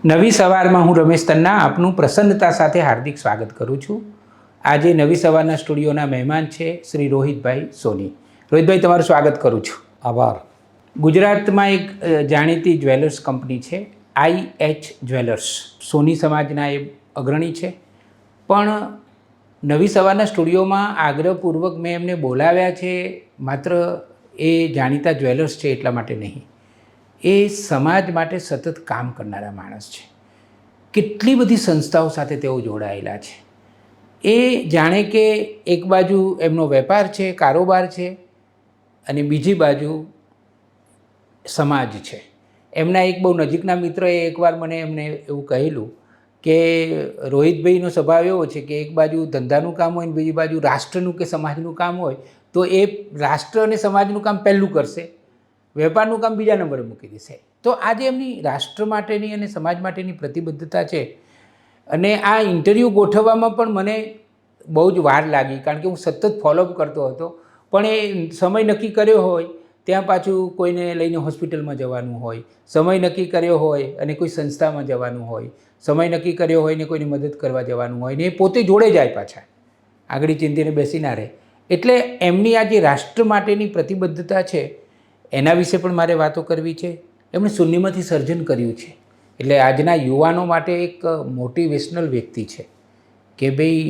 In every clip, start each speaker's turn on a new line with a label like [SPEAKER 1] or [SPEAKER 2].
[SPEAKER 1] નવી સવારમાં હું રમેશ તન્ના આપનું પ્રસન્નતા સાથે હાર્દિક સ્વાગત કરું છું. આજે નવી સવારના સ્ટુડિયોના મહેમાન છે શ્રી રોહિતભાઈ સોની. રોહિતભાઈ, તમારું સ્વાગત કરું છું.
[SPEAKER 2] આભાર.
[SPEAKER 1] ગુજરાતમાં એક જાણીતી જ્વેલર્સ કંપની છે IH જ્વેલર્સ. સોની સમાજના એ અગ્રણી છે. પણ નવી સવારના સ્ટુડિયોમાં આગ્રહપૂર્વક મેં એમને બોલાવ્યા છે માત્ર એ જાણીતા જ્વેલર્સ છે એટલા માટે નહીં. એ સમાજ માટે સતત કામ કરનારા માણસ છે. કેટલી બધી સંસ્થાઓ સાથે તેઓ જોડાયેલા છે. એ જાણે કે એક બાજુ એમનો વેપાર છે, કારોબાર છે, અને બીજી બાજુ સમાજ છે. એમના એક બહુ નજીકના મિત્રએ એકવાર મને એમને એવું કહેલું કે રોહિતભાઈનો સ્વભાવ એવો છે કે એક બાજુ ધંધાનું કામ હોય ને બીજી બાજુ રાષ્ટ્રનું કે સમાજનું કામ હોય તો એ રાષ્ટ્ર અને સમાજનું કામ પહેલું કરશે, વેપારનું કામ બીજા નંબરે મૂકી દેશે. તો આજે એમની રાષ્ટ્ર માટેની અને સમાજ માટેની પ્રતિબદ્ધતા છે. અને આ ઇન્ટરવ્યૂ ગોઠવવામાં પણ મને બહુ જ વાર લાગી, કારણ કે હું સતત ફોલોઅપ કરતો હતો. પણ એ સમય નક્કી કર્યો હોય ત્યાં પાછું કોઈને લઈને હોસ્પિટલમાં જવાનું હોય, સમય નક્કી કર્યો હોય અને કોઈ સંસ્થામાં જવાનું હોય, સમય નક્કી કર્યો હોય ને કોઈની મદદ કરવા જવાનું હોય ને એ પોતે જોડે જાય, પાછા આગળ ચિંતીને બેસી ના રહે. એટલે એમની આ જે રાષ્ટ્ર માટેની પ્રતિબદ્ધતા છે એના વિશે પણ મારે વાતો કરવી છે. એમણે શૂન્યમાંથી સર્જન કર્યું છે. એટલે આજના યુવાનો માટે એક મોટિવેશનલ વ્યક્તિ છે કે ભાઈ,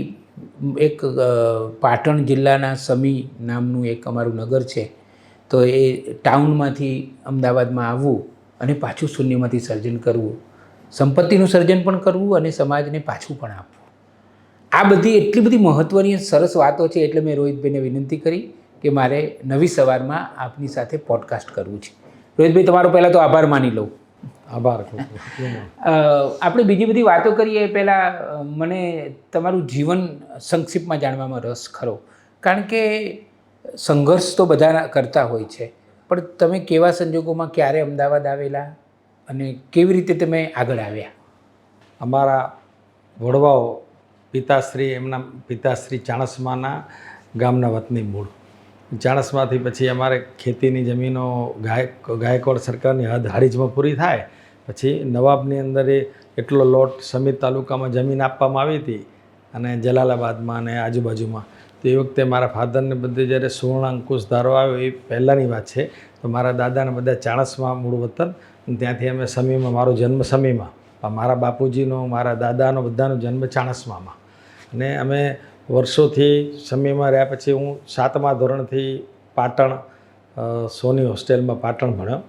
[SPEAKER 1] એક પાટણ જિલ્લાના સમી નામનું એક અમારું નગર છે, તો એ ટાઉનમાંથી અમદાવાદમાં આવવું અને પાછું શૂન્યમાંથી સર્જન કરવું, સંપત્તિનું સર્જન પણ કરવું અને સમાજને પાછું પણ આપવું. આ બધી એટલી બધી મહત્ત્વની સરસ વાતો છે. એટલે મેં રોહિતભાઈને વિનંતી કરી કે મારે નવી સવારમાં આપની સાથે પોડકાસ્ટ કરવું છે. રોહિતભાઈ, તમારો પહેલાં તો આભાર માની લઉં.
[SPEAKER 2] આભાર.
[SPEAKER 1] આપણે બીજી બધી વાતો કરીએ એ પહેલાં મને તમારું જીવન સંક્ષિપ્તમાં જાણવામાં રસ ખરો, કારણ કે સંઘર્ષ તો બધા કરતા હોય છે, પણ તમે કેવા સંજોગોમાં ક્યારે અમદાવાદ આવેલા અને કેવી રીતે તમે આગળ આવ્યા?
[SPEAKER 2] અમારા વડવાઓ પિતાશ્રી, એમના પિતાશ્રી ચાણસ્માના ગામના વતની મૂળ. ચાણસ્માથી પછી અમારે ખેતીની જમીનો ગાયકવાડ સરકારની હદ હારીજમાં પૂરી થાય પછી નવાબની અંદર એટલો લોટ સમિત તાલુકામાં જમીન આપવામાં આવી હતી અને જલાલાબાદમાં અને આજુબાજુમાં. તો એ વખતે મારા ફાધરને બધે જ્યારે સુવર્ણ અંકુશ ધારો આવ્યો એ પહેલાંની વાત છે. તો મારા દાદાને બધા ચાણસ્મા મૂળ વતન, ત્યાંથી અમે સમીમાં, મારો જન્મ સમીમાં, મારા બાપુજીનો, મારા દાદાનો બધાનો જન્મ ચાણસ્મામાં. અને અમે વર્ષોથી સમીમાં રહ્યા. પછી હું 7મા ધોરણથી પાટણ સોની હોસ્ટેલમાં પાટણ ભણ્યો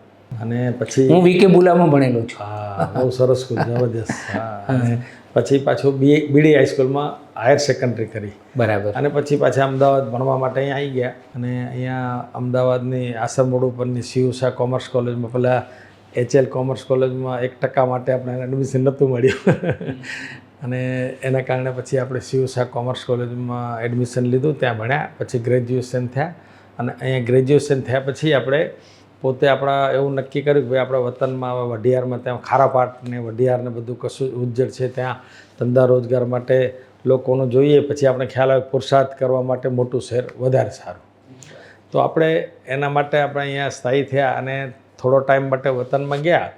[SPEAKER 2] અને પછી
[SPEAKER 1] હું VK બુલામાં ભણેલો છું.
[SPEAKER 2] હા, બહુ સરસ સ્કૂલ, જબરદસ્ત. હા. પછી પાછું બીડી હાઈસ્કૂલમાં હાયર સેકન્ડરી કરી.
[SPEAKER 1] બરાબર. અને
[SPEAKER 2] પછી પાછા અમદાવાદ ભણવા માટે અહીંયા આવી ગયા. અને અહીંયા અમદાવાદની આશ્રમ રોડ ઉપરની CU કોમર્સ કોલેજમાં, પહેલાં HL કોમર્સ કોલેજમાં 1% માટે આપણે એડમિશન નહોતું મળ્યું અને એના કારણે પછી આપણે CU કોમર્સ કોલેજમાં એડમિશન લીધું, ત્યાં ભણ્યા. પછી ગ્રેજ્યુએશન થયા અને અહીંયા ગ્રેજ્યુએશન થયા પછી આપણે પોતે આપણા એવું નક્કી કર્યું કે ભાઈ આપણા વતનમાં વઢિયારમાં, ત્યાં ખારાપાટ ને વઢિયારને બધું કશું ઉજ્જડ છે, ત્યાં ધંધા રોજગાર માટે લોકોનું જોઈએ. પછી આપણે ખ્યાલ આવે પુરુષાર્થ કરવા માટે મોટું શહેર વધારે સારું. તો આપણે એના માટે આપણે અહીંયા સ્થાયી થયા અને થોડો ટાઈમ માટે વતનમાં ગયા.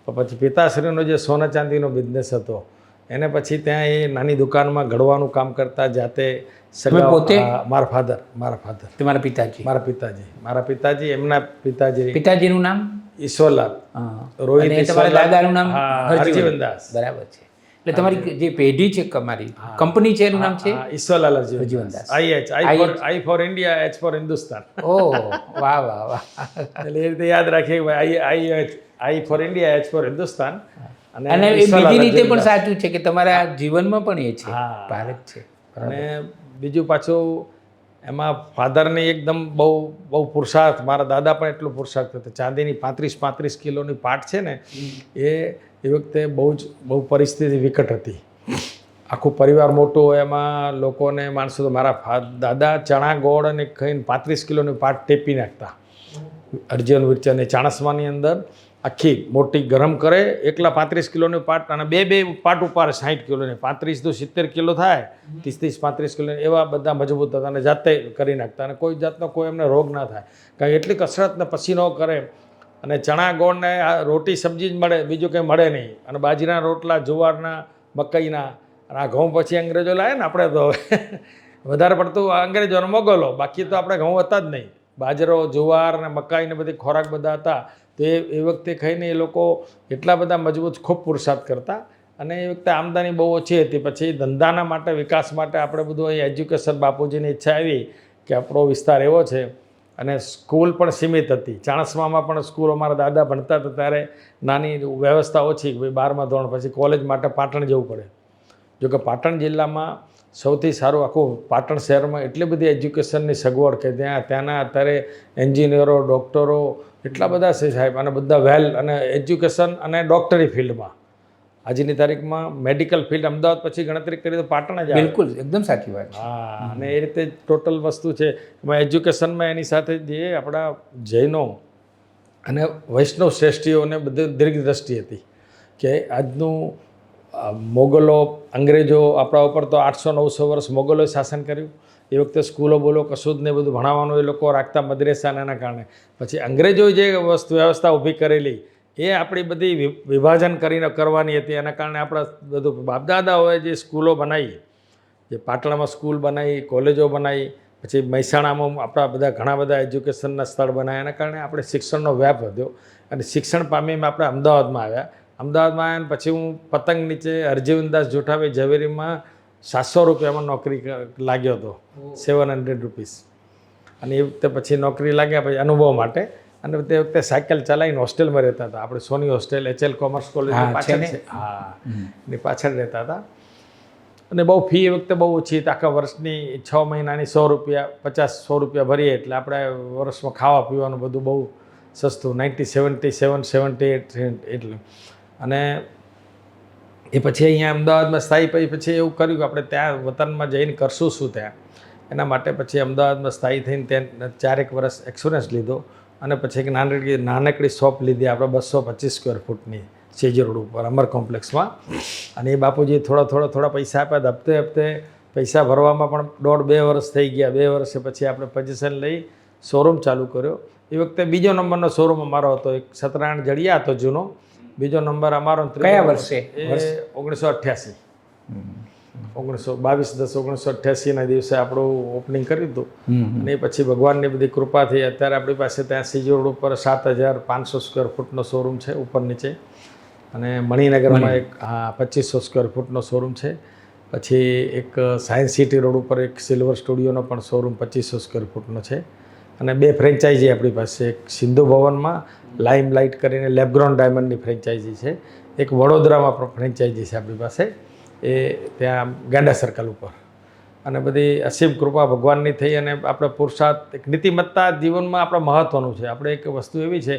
[SPEAKER 2] તો પછી પિતાશ્રીનો જે સોના ચાંદીનો બિઝનેસ હતો એને પછી ત્યાં એ નાની દુકાનમાં ઘડવાનું કામ કરતા જાતે.
[SPEAKER 1] પોતે?
[SPEAKER 2] મારા ફાધર.
[SPEAKER 1] તમારા પિતાજી?
[SPEAKER 2] મારા પિતાજી, એમના
[SPEAKER 1] પિતાજીનું નામ
[SPEAKER 2] ઈશ્વરલાલ રોહિત.
[SPEAKER 1] તમારા દાદાનું નામ
[SPEAKER 2] હરજીવનદાસ.
[SPEAKER 1] બરાબર છે. એટલે તમારી જે પેઢી છે, તમારી કંપની છે, એનું નામ છે
[SPEAKER 2] Ishwarlal Harjivandas. I for India, H for Hindustan.
[SPEAKER 1] ઓહ, વાહ વાહ વાહ.
[SPEAKER 2] એટલે એ રીતે યાદ રાખીએ ભાઈ, I for India, H for Hindustan.
[SPEAKER 1] અને એ બીજી રીતે પણ સાચું છે કે તમારા જીવનમાં પણ એ છે, ભારત છે.
[SPEAKER 2] અને બીજું પાછું એમાં ફાધરની એકદમ બહુ પુરુષાર્થ. મારા દાદા પણ એટલો પુરુષાર્થ હતો. ચાંદીની 35 કિલોની પાટ છે ને, એ વખતે બહુ પરિસ્થિતિ વિકટ હતી. આખું પરિવાર મોટું હોય, એમાં લોકોને માણસો. તો મારા દાદા ચણા ગોળ અને ખાઈને 35 કિલોની પાટ ટેપી નાખતા. અર્જુન વિરચન ચાણસ્માની અંદર આખી મોટી ગરમ કરે, એકલા 35 કિલોની પાટ અને બે પાટ ઉપાડે 60 કિલોની. 35 તો 70 કિલો થાય, 30-35 કિલો, એવા બધા મજબૂત હતા અને જાતે કરી નાખતા. અને કોઈ જાતનો કોઈ એમને રોગ ના થાય, કારણ કે એટલી કસરત ને પછી ન કરે અને ચણા ગોળ ને આ રોટી સબ્જી જ મળે, બીજું કંઈ મળે નહીં. અને બાજરીના રોટલા, જુવારના, મકાઈના, અને આ ઘઉં પછી અંગ્રેજો લાવે ને, આપણે તો વધારે પડતું અંગ્રેજોનો મોગલો, બાકી તો આપણે ઘઉં હતા જ નહીં. બાજરો, જુવાર ને મકાઈ ને બધી ખોરાક બધા હતા. તો એ વખતે ખાઈને એ લોકો એટલા બધા મજબૂત, ખૂબ પુરુષાર્થ કરતા. અને એ વખતે આમદાની બહુ ઓછી હતી. પછી ધંધાના માટે, વિકાસ માટે આપણે બધું અહીં એજ્યુકેશન, બાપુજીની ઈચ્છા આવી કે આપણો વિસ્તાર એવો છે. અને સ્કૂલ પણ સીમિત હતી. ચાણસ્મામાં પણ સ્કૂલ, અમારા દાદા ભણતા હતા ત્યારે નાની વ્યવસ્થા ઓછી, ભાઈ 12મા ધોરણ પછી કોલેજ માટે પાટણ જવું પડે. જોકે પાટણ જિલ્લામાં સૌથી સારું, આખું પાટણ શહેરમાં એટલી બધી એજ્યુકેશનની સગવડ કે ત્યાંના અત્યારે એન્જિનિયરો, ડૉક્ટરો એટલા બધા છે સાહેબ, અને બધા વેલ અને એજ્યુકેશન અને ડૉક્ટરી ફિલ્ડમાં આજની તારીખમાં મેડિકલ ફિલ્ડ અમદાવાદ પછી ગણતરી કરી તો પાટણ જ આવે.
[SPEAKER 1] બિલકુલ, એકદમ સાચી વાત છે.
[SPEAKER 2] હા, અને એ રીતે ટોટલ વસ્તુ છે. એમાં એજ્યુકેશનમાં એની સાથે જે આપણા જૈનો અને વૈષ્ણવ શ્રેષ્ઠીઓને બધી દીર્ઘ દ્રષ્ટિ હતી કે આજનું મોગલો, અંગ્રેજો આપણા ઉપર તો 800-900 વર્ષ મોગલોએ શાસન કર્યું. એ વખતે સ્કૂલો બોલો કશું જ નહીં, બધું ભણાવવાનું એ લોકો રાખતા મદ્રેસાના કારણે. પછી અંગ્રેજોએ જે વ્યવસ્થા ઊભી કરેલી એ આપણી બધી વિભાજન કરીને કરવાની હતી. એના કારણે આપણા બધું બાપદાદાઓએ જે સ્કૂલો બનાવી, જે પાટણમાં સ્કૂલ બનાવી, કોલેજો બનાવી, પછી મહેસાણામાં આપણા બધા ઘણા બધા એજ્યુકેશનના સ્થળ બનાવ્યા. એના કારણે આપણે શિક્ષણનો વ્યાપ વધ્યો અને શિક્ષણ પામીને આપણે અમદાવાદમાં આવ્યા. અમદાવાદમાં આવ્યા પછી હું પતંગ નીચે હરજીવનદાસ જોઠાભાઈ ઝવેરીમાં 700 રૂપિયામાં નોકરી લાગ્યો હતો, 700 રૂપીસ. અને એ વખતે પછી નોકરી લાગ્યા પછી અનુભવ માટે. અને તે વખતે સાયકલ ચલાવીને હોસ્ટેલમાં રહેતા હતા. આપણે સોની હોસ્ટેલ, HL કોમર્સ કોલેજ પાછળ છે. હા, એની પાછળ રહેતા હતા. અને બહુ ફી એ વખતે બહુ ઓછી હતી. આખા વર્ષની 6 મહિનાની 100 રૂપિયા, 50-100 રૂપિયા ભરીએ એટલે આપણે વર્ષમાં ખાવા પીવાનું બધું બહુ સસ્તું. 1977, 78 એટલે. અને એ પછી અહીંયા અમદાવાદમાં સ્થાયી પછી એવું કર્યું કે આપણે ત્યાં વતનમાં જઈને કરશું શું ત્યાં. એના માટે પછી અમદાવાદમાં સ્થાયી થઈને ત્યાં 4 વર્ષ એક્સપિરિયન્સ લીધો. અને પછી એક નાનકડી શોપ લીધી આપણે 225 સ્ક્વેર ફૂટની સેજી રોડ ઉપર અમર કોમ્પ્લેક્સમાં. અને એ બાપુજી થોડા પૈસા આપ્યા. હપ્તે પૈસા ભરવામાં પણ 1.5-2 વર્ષ થઈ ગયા. 2 વર્ષે પછી આપણે પોઝિશન લઈ શોરૂમ ચાલુ કર્યો. એ વખતે બીજો નંબરનો શોરૂમ અમારો હતો. એક સત્યનારાયણ જડિયા હતો જૂનો, બીજો નંબર અમારો.
[SPEAKER 1] કયા વર્ષે?
[SPEAKER 2] 1988. 1922-10-1988ના દિવસે આપણું ઓપનિંગ કર્યું હતું. અને પછી ભગવાનની બધી કૃપાથી અત્યારે આપણી પાસે ત્યાં સીજી રોડ ઉપર 7500 સ્ક્વેર ફૂટનો શોરૂમ છે, ઉપર નીચે. અને મણિનગરમાં એક 2500 સ્ક્વેર ફૂટનો શોરૂમ છે. પછી એક સાયન્સ સિટી રોડ ઉપર એક સિલ્વર સ્ટુડિયોનો પણ શોરૂમ 2500 સ્ક્વેર ફૂટનો છે. અને 2 ફ્રેન્ચાઇઝી આપણી પાસે, એક સિંધુ ભવનમાં લાઇમ લાઇટ કરીને લેબગ્રોન ડાયમંડની ફ્રેન્ચાઇઝી છે. એક વડોદરામાં પણ ફ્રેન્ચાઇઝી છે આપણી પાસે, એ ત્યાં ગાંડા સર્કલ ઉપર. અને બધી અસીમ કૃપા ભગવાનની થઈ. અને આપણે પુરુષાર્થ, એક નીતિમત્તા જીવનમાં આપણે મહત્ત્વનું છે. આપણે એક વસ્તુ એવી છે,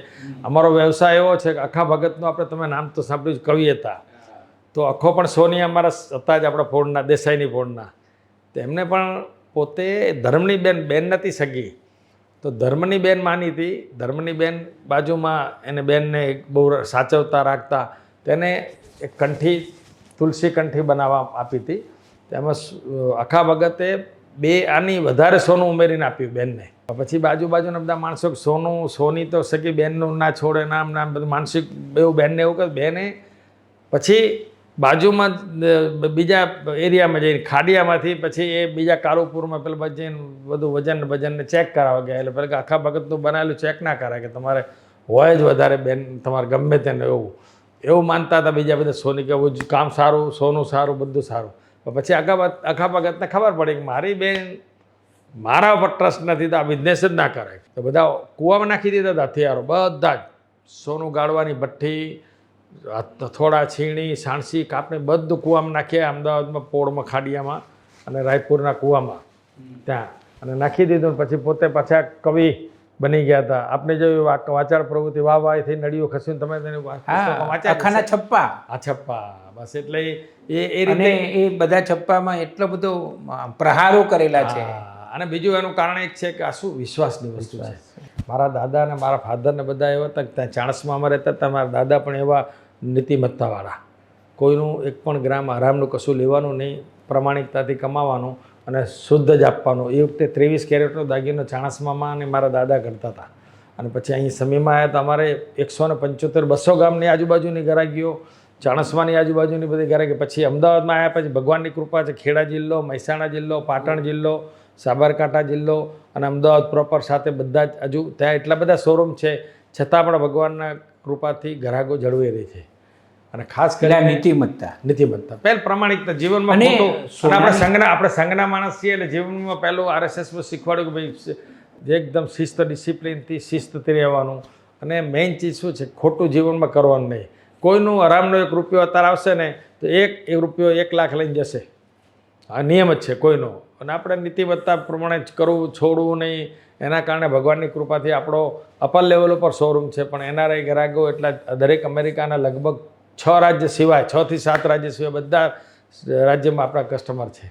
[SPEAKER 2] અમારો વ્યવસાય એવો છે કે અખા ભગતનું આપણે, તમે નામ તો સાંભળ્યું, કવિ હતા. તો અખો પણ સોની અમારા હતા જ, આપણા ફોડના, દેસાઈની ફોડના. તો એમને પણ પોતે ધર્મની બેન નથી સગી, તો ધર્મની બેન માની હતી. ધર્મની બેન બાજુમાં એને બેનને બહુ સાચવતા રાખતા. તેને એક કંઠી, તુલસી કંઠી બનાવવા આપી હતી. તેમાં અખા ભગતે 2 આની વધારે સોનું ઉમેરીને આપ્યું બેનને. પછી બાજુના બધા માણસો સોની તો સગી બેનનું ના છોડે, નામ બધું માનસિક એવું બેનને એવું કહે. બેને પછી બાજુમાં બીજા એરિયામાં જઈને ખાડિયામાંથી પછી એ બીજા કાળુપુરમાં પેલા જઈને બધું વજનને ચેક કરાવવા ગયા. એટલે પેલા આખા ભગતનું બનાવેલું ચેક ના કરાય કે તમારે હોય જ વધારે બેન, તમારે ગમે તેને એવું માનતા હતા. બીજા બધા સોની કે કામ સારું, સોનું સારું, બધું સારું. પછી આખા ભગતને ખબર પડી કે મારી બેન મારા ઉપર ટ્રસ્ટ નથી, તો આ બિઝનેસ જ ના કરાય. તો બધા કૂવામાં નાખી દીધા હતા હથિયારો બધા જ. સોનું ગાળવાની ભઠ્ઠી, થોડા છીણી, સાણસી, કાપણી બધું કૂવામાં નાખીએ. અમદાવાદમાં પોળમાં, ખાડિયામાં અને રાયપુરના કૂવામાં ત્યાં અને નાખી દીધું. પછી પોતે પાછા કવિ બની ગયા હતા. આપણે જોયું વાચાળ પ્રવૃત્તિ વાહ થઈ નળીઓ ખસીને તમે તેને
[SPEAKER 1] અખાના છપ્પા.
[SPEAKER 2] છપ્પા બસ. એટલે એ રીતે
[SPEAKER 1] એ બધા છપ્પામાં એટલો બધો પ્રહારો કરેલા છે.
[SPEAKER 2] અને બીજું એનું કારણ એક છે કે આ શું વિશ્વાસની વસ્તુ છે. મારા દાદા અને મારા ફાધરને બધા એવા હતા કે ત્યાં ચાણસ્મામાં રહેતા હતા. મારા દાદા પણ એવા નીતિમત્તાવાળા, કોઈનું એક પણ ગ્રામ આરામનું કશું લેવાનું નહીં, પ્રમાણિકતાથી કમાવાનું અને શુદ્ધ જ આપવાનું. એ વખતે 23 કેરેટનો દાગીનો ચાણસ્મામાં અને મારા દાદા કરતા હતા. અને પછી અહીં સમીમાં આવ્યા તો અમારે 175-200 ગામની આજુબાજુની ગરાગીઓ, ચાણસ્માની આજુબાજુની બધી ગરાગી. પછી અમદાવાદમાં આવ્યા પછી ભગવાનની કૃપા છે, ખેડા જિલ્લો, મહેસાણા જિલ્લો, પાટણ જિલ્લો, સાબરકાંઠા જિલ્લો અને અમદાવાદ પ્રોપર સાથે બધા જ હજુ ત્યાં એટલા બધા શોરૂમ છે, છતાં પણ ભગવાનના કૃપાથી ગ્રાહકો જળવાઈ રહી છે. અને ખાસ કરીને નીતિમત્તા પહેલ પ્રમાણિકતા જીવનમાં ખોટું. આપણે સંઘના માણસ છીએ એટલે જીવનમાં પહેલું RSSમાં શીખવાડ્યું કે ભાઈ જે એકદમ શિસ્ત ડિસિપ્લિનથી શિસ્તથી રહેવાનું. અને મેઇન ચીજ શું છે, ખોટું જીવનમાં કરવાનું નહીં. કોઈનું આરામનો 1 રૂપિયો અત્યારે આવશે ને તો એક રૂપિયો 1 લાખ લઈને જશે. આ નિયમ જ છે કોઈનો. અને આપણે નીતિમત્તા પ્રમાણે જ કરવું, છોડવું નહીં. એના કારણે ભગવાનની કૃપાથી આપણો અપર લેવલ ઉપર શોરૂમ છે, પણ NRI ગ્રાહકો એટલા દરેક અમેરિકાના લગભગ 6 રાજ્ય સિવાય 6 થી 7 રાજ્ય સિવાય બધા રાજ્યમાં આપણા કસ્ટમર છે.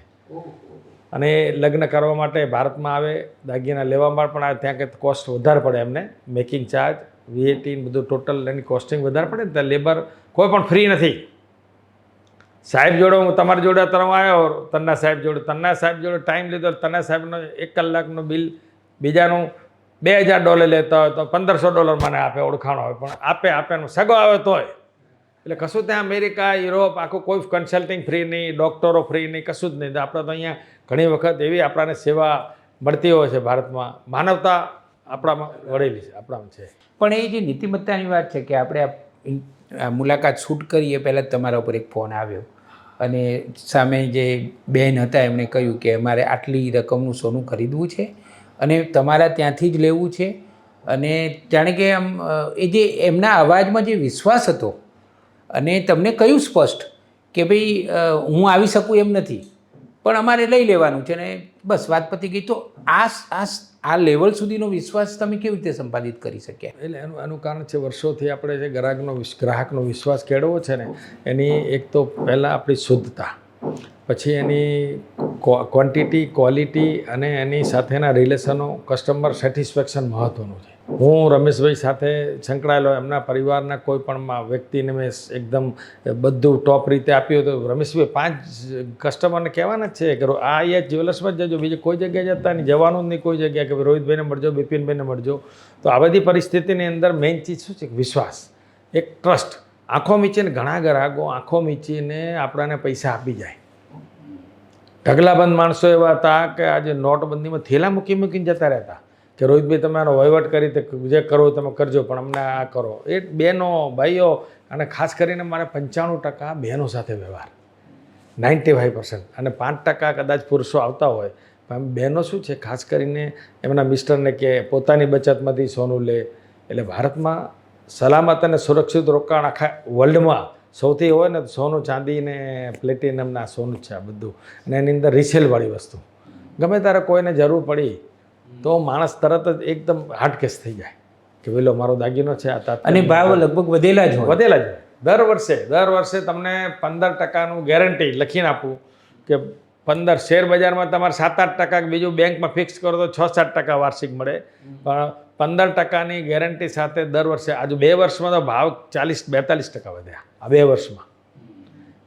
[SPEAKER 2] અને લગ્ન કરવા માટે ભારતમાં આવે, દાગીના લેવામાં પણ આવે, ત્યાં કંઈક કોસ્ટ વધારે પડે એમને, મેકિંગ ચાર્જ, VAT બધું ટોટલ એની કોસ્ટિંગ વધારે પડે ને. ત્યાં લેબર કોઈ પણ ફ્રી નથી. સાહેબ જોડે હું તમારી જોડે તરફ આવ્યો, તન્ના સાહેબ જોડે ટાઈમ લીધો, તન્ના સાહેબનો 1 કલાકનું બિલ બીજાનું $2000 લેતા હોય તો $1500 મને આપે, ઓળખાણો હોય પણ આપે સગો આવે તોય. એટલે કશું ત્યાં અમેરિકા, યુરોપ આખું કોઈ કન્સલ્ટિંગ ફ્રી નહીં, ડૉક્ટરો ફ્રી નહીં, કશું જ નહીં. આપણે તો અહીંયા ઘણી વખત એવી આપણાને સેવા મળતી હોય છે ભારતમાં. માનવતા આપણામાં વળેલી છે, આપણામાં છે.
[SPEAKER 1] પણ એ જે નીતિમત્તાની વાત છે કે આપણે આ મુલાકાત શૂટ કરીએ પહેલાં જ તમારા ઉપર એક ફોન આવ્યો અને સામે જે બહેન હતા એમણે કહ્યું કે અમારે આટલી રકમનું સોનું ખરીદવું છે અને તમારા ત્યાંથી જ લેવું છે. અને જાણે કે આમ એ જે એમના અવાજમાં જે વિશ્વાસ હતો અને તમને કહ્યું સ્પષ્ટ કે ભાઈ હું આવી શકું એમ નથી પણ અમારે લઈ લેવાનું છે ને બસ વાત પતી ગઈ. તો આ લેવલ સુધીનો વિશ્વાસ તમે કેવી રીતે સંપાદિત કરી શક્યા?
[SPEAKER 2] એટલે એનું કારણ છે વર્ષોથી આપણે જે ગ્રાહકનો વિશ્વાસ કેળવવો છે ને, એની એક તો પહેલાં આપણી શુદ્ધતા, પછી એની ક્વોન્ટિટી, ક્વોલિટી અને એની સાથેના રિલેશનો, કસ્ટમર સેટિસ્ફેક્શન મહત્ત્વનું છે. હું રમેશભાઈ સાથે સંકળાયેલો, એમના પરિવારના કોઈ પણ વ્યક્તિને મેં એકદમ બધું ટોપ રીતે આપ્યું હતું. રમેશભાઈ 5 કસ્ટમરને કહેવાના જ છે કે આ અહીંયા જ્વેલર્સમાં જ જજો, બીજી કોઈ જગ્યાએ જતા નહીં, જવાનું જ નહીં કોઈ જગ્યાએ કે રોહિતભાઈને મળજો, બિપિનભાઈને મળજો. તો આ બધી પરિસ્થિતિની અંદર મેઇન ચીજ શું છે? વિશ્વાસ, એક ટ્રસ્ટ. આંખો મીચીને ઘણા ગ્રાહકો આંખો મીચીને આપણાને પૈસા આપી જાય. ઢગલાબંધ માણસો એવા હતા કે આજે નોટબંધીમાં થેલા મૂકીને જતા રહેતા કે રોહિતભાઈ તમે આનો વહીવટ કરી તે જે કરો તમે કરજો પણ અમને આ કરો. એ બહેનો, ભાઈઓ, અને ખાસ કરીને મારે 95% બહેનો સાથે વ્યવહાર, 95%, અને 5% કદાચ પુરુષો આવતા હોય. પણ બહેનો શું છે, ખાસ કરીને એમના મિસ્ટરને કે પોતાની બચતમાંથી સોનું લે. એટલે ભારતમાં સલામત અને સુરક્ષિત રોકાણ આખા વર્લ્ડમાં સૌથી હોય ને સોનું, ચાંદી ને પ્લેટિનમના સોનું જ છે આ બધું. અને એની અંદર રિસેલવાળી વસ્તુ ગમે ત્યારે કોઈને જરૂર પડી તો માણસ તરત જ એકદમ હાર્ડકેસ થઈ જાય કે પેલો મારો દાગીનો છે આ.
[SPEAKER 1] અને ભાવ લગભગ વધેલા જ હોય.
[SPEAKER 2] દર વર્ષે તમને 15%નું ગેરંટી લખીને આપું કે 15 શેર બજારમાં તમારે 7-8%, બીજું બેંકમાં ફિક્સ કરો તો 6-7% વાર્ષિક મળે, પણ 15%ની ગેરંટી સાથે દર વર્ષે. આજુ 2 વર્ષમાં તો ભાવ 40-42% વધ્યા આ 2 વર્ષમાં.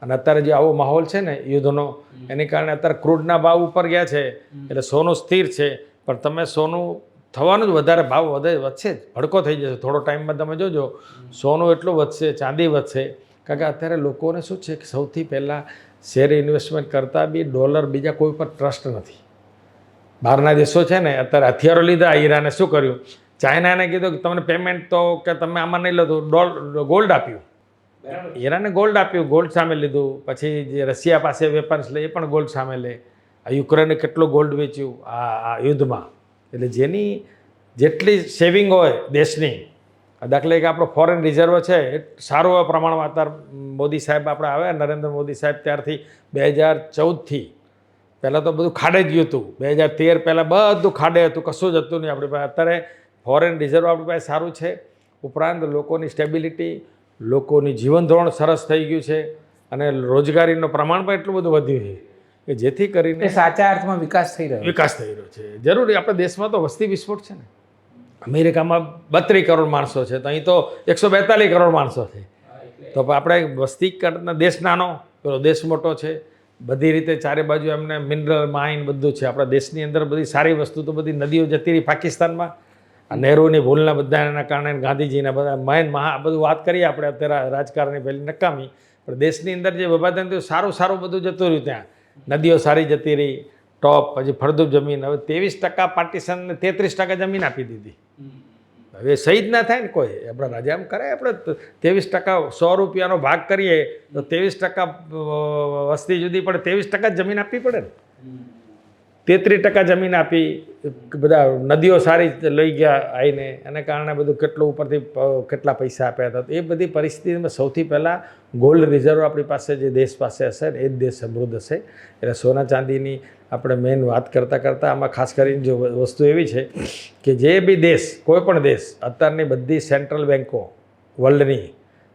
[SPEAKER 2] અને અત્યારે જે આવો માહોલ છે ને યુદ્ધનો, એની કારણે અત્યારે ક્રૂડના ભાવ ઉપર ગયા છે, એટલે સોનું સ્થિર છે. પણ તમે સોનું થવાનું જ વધારે ભાવ વધશે જ, ભડકો થઈ જશે થોડો ટાઈમમાં. તમે જોજો સોનું એટલું વધશે, ચાંદી વધશે. કારણ કે અત્યારે લોકોને શું છે કે સૌથી પહેલાં શેર ઇન્વેસ્ટમેન્ટ કરતાં બી ડોલર, બીજા કોઈ પર ટ્રસ્ટ નથી. બહારના દેશો છે ને અત્યારે હથિયારો લીધા. ઈરાને શું કર્યું? ચાઇનાને કીધું કે તમને પેમેન્ટ તો કે તમે આમાં નહીં લો તો ગોલ્ડ આપ્યું. ઈરાને ગોલ્ડ આપ્યું, ગોલ્ડ સામે લીધું. પછી જે રશિયા પાસે વેપન્સ લે એ પણ ગોલ્ડ સામે લે. આ યુક્રેને કેટલું ગોલ્ડ વેચ્યું આ યુદ્ધમાં. એટલે જેની જેટલી સેવિંગ હોય દેશની, દાખલા કે આપણો ફોરેન રિઝર્વ છે એ સારું એવા પ્રમાણમાં અત્યારે મોદી સાહેબ આપણે આવ્યા, નરેન્દ્ર મોદી સાહેબ ત્યારથી 2014થી પહેલાં તો બધું ખાડે જ ગયું હતું. 2013 પહેલાં બધું ખાડે હતું, કશું જ હતું નહીં આપણી પાસે. અત્યારે ફોરેન રિઝર્વ આપણી પાસે સારું છે. ઉપરાંત લોકોની સ્ટેબિલિટી, લોકોની જીવન ધોરણ સરસ થઈ ગયું છે અને રોજગારીનું પ્રમાણ પણ એટલું બધું વધ્યું છે કે જેથી કરીને
[SPEAKER 1] સાચા અર્થમાં વિકાસ થઈ રહ્યો
[SPEAKER 2] છે. જરૂરી આપણા દેશમાં તો વસ્તી વિસ્ફોટ છે ને. અમેરિકામાં 32 કરોડ માણસો છે, તો અહીં તો 142 કરોડ માણસો છે. તો આપણે વસ્તી કરતા દેશ નાનો, પેલો દેશ મોટો છે. બધી રીતે ચારે બાજુ એમને મિનરલ માઇન બધું છે. આપણા દેશની અંદર બધી સારી વસ્તુ તો બધી નદીઓ જતી રહી પાકિસ્તાનમાં, આ નહેરુની ભૂલના બધા એના કારણે ગાંધીજીના બધા બધું વાત કરીએ આપણે અત્યારે રાજકારણની પહેલી નકામી, પણ દેશની અંદર જે વિભાજન થયું સારું બધું જતું રહ્યું. ત્યાં નદીઓ સારી જતી રહી, ટોપ, પછી ફળદ્રુપ જમીન. હવે 23% પાર્ટીશનને 33% જમીન આપી દીધી. હવે શહીદ ના થાય ને કોઈ, આપણા રાજા એમ કરે, આપણે 23% 100 રૂપિયાનો ભાગ કરીએ તો 23% વસ્તી જુદી પડે, 23% જમીન આપવી પડે ને. 33% જમીન આપી, બધા નદીઓ સારી લઈ ગયા આવીને, એને કારણે બધું કેટલું ઉપરથી કેટલા પૈસા આપ્યા હતા. એ બધી પરિસ્થિતિમાં સૌથી પહેલાં ગોલ્ડ રિઝર્વ આપણી પાસે જે દેશ પાસે હશે ને એ જ દેશ સમૃદ્ધ હશે. એટલે સોના ચાંદીની આપણે મેઇન વાત કરતાં આમાં ખાસ કરીને જો વસ્તુ એવી છે કે જે બી દેશ, કોઈ પણ દેશ, અત્યારની બધી સેન્ટ્રલ બેન્કો વર્લ્ડની,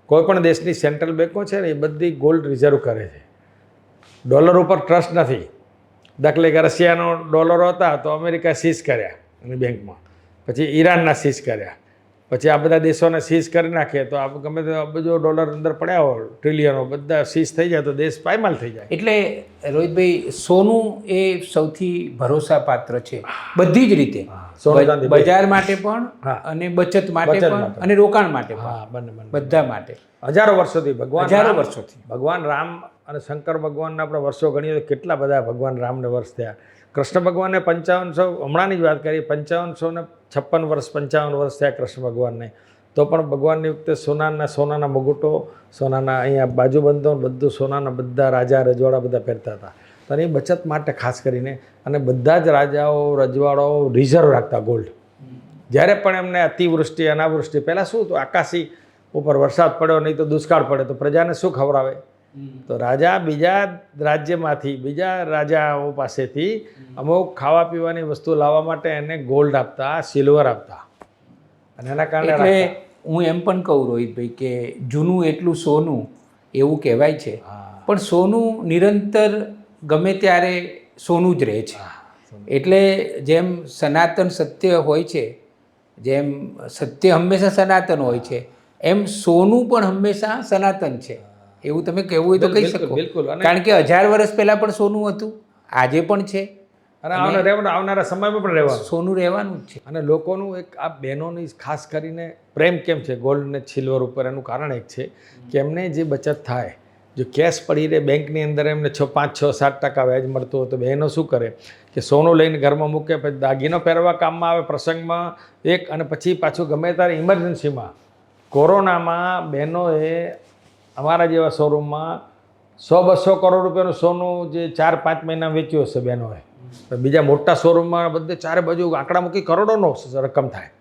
[SPEAKER 2] કોઈ પણ દેશની સેન્ટ્રલ બેન્કો છે ને એ બધી ગોલ્ડ રિઝર્વ કરે છે. ડોલર ઉપર ટ્રસ્ટ નથી. દાખલે કે રશિયાનો ડોલરો હતા તો અમેરિકા સીઝ કર્યા એની બેંકમાં, પછી ઈરાનના સીઝ કર્યા, પછી આ બધા દેશોને સીઝ કરી નાખીએ તો આપ ગમે તે અબજો ડોલર અંદર પડ્યા હોય, ટ્રિલિયનો, બધા સીઝ થઈ જાય તો દેશ પાયમાલ થઈ જાય.
[SPEAKER 1] એટલે રોહિતભાઈ, સોનું એ સૌથી ભરોસાપાત્ર છે બધી જ રીતે, બજાર માટે પણ અને બચત માટે પણ અને રોકાણ માટે પણ, બધા માટે.
[SPEAKER 2] હજારો વર્ષોથી ભગવાન રામ અને શંકર ભગવાનના આપણે વર્ષો ગણીએ તો કેટલા બધા ભગવાન રામને વર્ષ થયા. કૃષ્ણ ભગવાનને 5500, હમણાંની જ વાત કરીએ, 5556 વર્ષ 55 વર્ષ થયા કૃષ્ણ ભગવાનને. તો પણ ભગવાનની વખતે સોનાના મુગુટો, સોનાના અહીંયા બાજુબંધો, બધું સોનાના, બધા રાજા રજવાડા બધા પહેરતા હતા. તો એની બચત માટે ખાસ કરીને, અને બધા જ રાજાઓ રજવાડાઓ રિઝર્વ રાખતા ગોલ્ડ. જ્યારે પણ એમને અતિવૃષ્ટિ અનાવૃષ્ટિ, પહેલાં શું હતું, આકાશી ઉપર વરસાદ પડ્યો નહીં તો દુષ્કાળ પડે તો પ્રજાને શું ખવડાવે? તો રાજા બીજા રાજ્યમાંથી, બીજા રાજાઓ પાસેથી અમુક ખાવા પીવાની વસ્તુ લાવવા માટે એને ગોલ્ડ આપતા, સિલ્વર આપતા. અને એના કારણે
[SPEAKER 1] એટલે હું એમ પણ કહું રોહિતભાઈ કે જૂનું એટલું સોનું એવું કહેવાય છે, પણ સોનું નિરંતર ગમે ત્યારે સોનું જ રહે છે. એટલે જેમ સનાતન સત્ય હોય છે, જેમ સત્ય હંમેશા સનાતન હોય છે, એમ સોનું પણ હંમેશા સનાતન છે. એવું તમે કહેવું હોય તો કહી શકો.
[SPEAKER 2] બિલકુલ.
[SPEAKER 1] કારણ કે 1000 વર્ષ પહેલાં પણ સોનું હતું, આજે પણ છે,
[SPEAKER 2] અને આવનારા સમયમાં પણ રહેવાનું
[SPEAKER 1] સોનું રહેવાનું જ છે.
[SPEAKER 2] અને લોકોનું એક આ બહેનોની ખાસ કરીને પ્રેમ કેમ છે ગોલ્ડ ને સિલ્વર ઉપર, એનું કારણ એક છે કે એમને જે બચત થાય, જો કેશ પડી રહે બેંકની અંદર, એમને 5-6-7% વ્યાજ મળતું હોય તો બહેનો શું કરે કે સોનું લઈને ઘરમાં મૂકે, પછી દાગીનો પહેરવા કામમાં આવે પ્રસંગમાં એક, અને પછી પાછું ગમે ત્યારે ઇમરજન્સીમાં. કોરોનામાં બહેનોએ અમારા જેવા શોરૂમમાં 100-200 કરોડ રૂપિયાનું સોનું જે 4-5 મહિના વેચ્યું હશે બહેનોએ. બીજા મોટા શોરૂમમાં બધે ચારે બાજુ આંકડા મૂકી કરોડોનો રકમ થાય.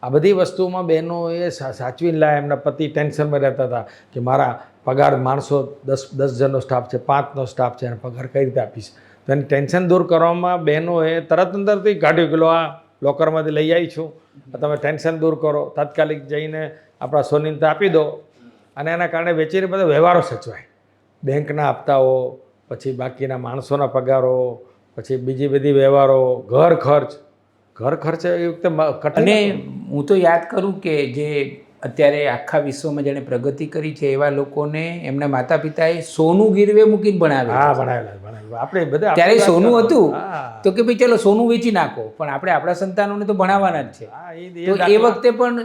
[SPEAKER 2] આ બધી વસ્તુમાં બહેનોએ સાચવીને લાયા. એમના પતિ ટેન્શનમાં રહેતા હતા કે મારા પગાર માણસો 10 જણનો સ્ટાફ છે, 5નો સ્ટાફ છે, અને પગાર કઈ રીતે આપીશ? તો એની ટેન્શન દૂર કરવામાં બહેનોએ તરત અંદરથી કાઢ્યું કે આ લોકરમાંથી લઈ આવી છું, તમે ટેન્શન દૂર કરો, તાત્કાલિક જઈને આપણા સોનીને આપી દો. અને એના કારણે વેચીને બધા વ્યવહારો સચવાય, બેંકના હપ્તાઓ, પછી બાકીના માણસોના પગારો, પછી બીજી બધી વ્યવહારો, ઘર ખર્ચ એ વખતે.
[SPEAKER 1] અને હું તો યાદ કરું કે જે અત્યારે આખા વિશ્વમાં જેણે પ્રગતિ કરી છે એવા લોકોને એમના માતા પિતાએ સોનું ગીરવે મૂકીને ભણાવ્યા.
[SPEAKER 2] ભણાવેલા આપણે બધા.
[SPEAKER 1] ત્યારે સોનું હતું તો કે ભાઈ ચલો સોનું વેચી નાખો, પણ આપણે આપણા સંતાનોને તો ભણાવવાના જ છે. તો એ વખતે પણ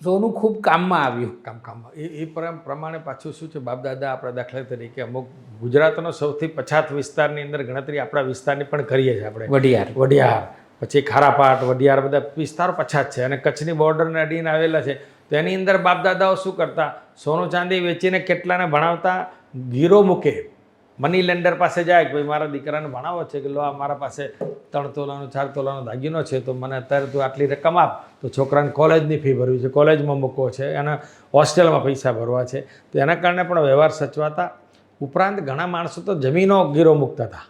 [SPEAKER 1] સોનું ખૂબ કામમાં આવ્યું.
[SPEAKER 2] કામમાં એ પ્રમાણે પાછું શું છે, બાપ દાદા આપણા દાખલા તરીકે અમુક ગુજરાતનો સૌથી પછાત વિસ્તારની અંદર ગણતરી આપણા વિસ્તારની પણ કરીએ છીએ આપણે. વઢિયાર, પછી ખારાપાટ, વઢિયાર, બધા વિસ્તારો પછાત છે અને કચ્છની બોર્ડરને અડીને આવેલા છે. તો એની અંદર બાપ દાદાઓ શું કરતા, સોનું ચાંદી વેચીને કેટલાને ભણાવતા, ગીરો મૂકે, મની લેન્ડર પાસે જાય કે ભાઈ મારા દીકરાને ભણાવો છે, કે લો આ મારા પાસે 3 તોલાનો 4 તોલાનો દાગીનો છે, તો મને અત્યારે તું આટલી રકમ આપ, તો છોકરાને કોલેજની ફી ભરવી છે, કોલેજમાં મૂકવો છે, અને હોસ્ટેલમાં પૈસા ભરવા છે. તો એના કારણે પણ વ્યવહાર સચવાતા. ઉપરાંત ઘણા માણસો તો જમીનો ગીરો મૂકતા હતા,